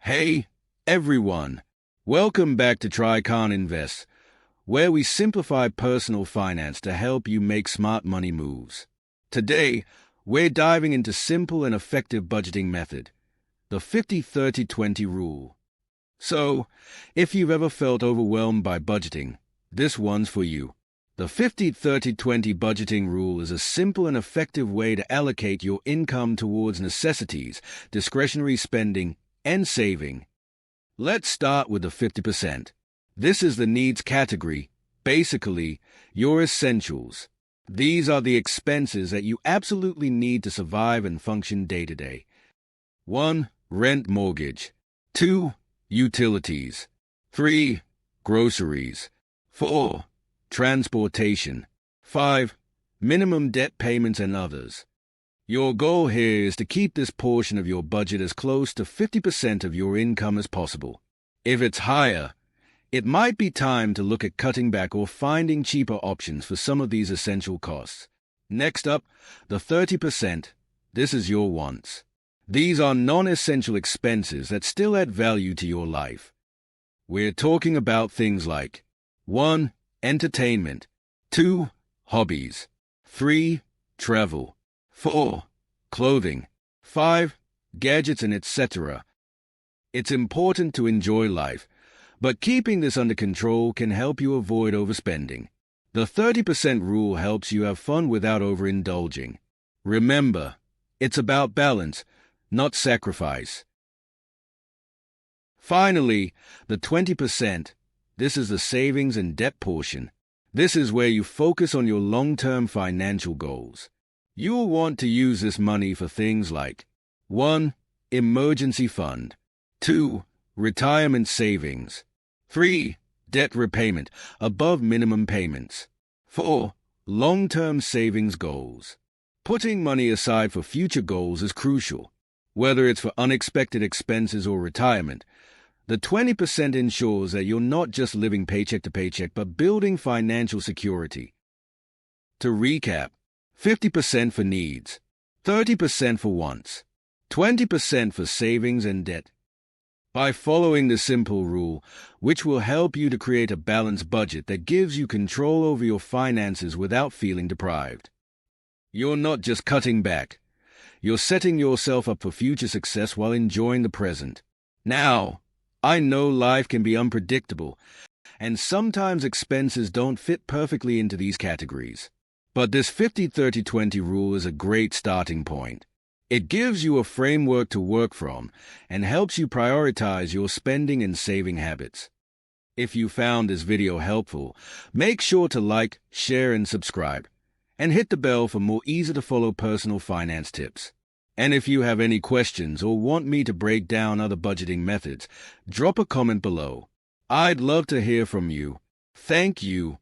Hey, everyone. Welcome back to TRIKAN Invest, where we simplify personal finance to help you make smart money moves. Today, we're diving into simple and effective budgeting method, the 50-30-20 rule. So, if you've ever felt overwhelmed by budgeting, this one's for you. The 50-30-20 budgeting rule is a simple and effective way to allocate your income towards necessities, discretionary spending, and saving. Let's start with the 50%. This is the needs category, basically, your essentials. These are the expenses that you absolutely need to survive and function day to day. 1. Rent mortgage. 2. Utilities. 3. Groceries. 4. Transportation. 5. Minimum debt payments and others. Your goal here is to keep this portion of your budget as close to 50% of your income as possible. If it's higher, it might be time to look at cutting back or finding cheaper options for some of these essential costs. Next up, the 30%. This is your wants. These are non-essential expenses that still add value to your life. We're talking about things like 1. Entertainment. 2. Hobbies. 3. Travel. 4. Clothing. 5. Gadgets and etc. It's important to enjoy life, but keeping this under control can help you avoid overspending. The 30% rule helps you have fun without overindulging. Remember, it's about balance, not sacrifice. Finally, the 20%. This is the savings and debt portion. This is where you focus on your long-term financial goals. You'll want to use this money for things like 1. Emergency fund. 2. Retirement savings. 3. Debt repayment above minimum payments. 4. Long-term savings goals. Putting money aside for future goals is crucial. Whether it's for unexpected expenses or retirement, the 20% ensures that you're not just living paycheck to paycheck but building financial security. To recap, 50% for needs, 30% for wants, 20% for savings and debt. By following the simple rule, which will help you to create a balanced budget that gives you control over your finances without feeling deprived. You're not just cutting back, you're setting yourself up for future success while enjoying the present. Now, I know life can be unpredictable, and sometimes expenses don't fit perfectly into these categories. But this 50-30-20 rule is a great starting point. It gives you a framework to work from and helps you prioritize your spending and saving habits. If you found this video helpful, make sure to like, share, and subscribe, and hit the bell for more easy-to-follow personal finance tips. And if you have any questions or want me to break down other budgeting methods, drop a comment below. I'd love to hear from you. Thank you.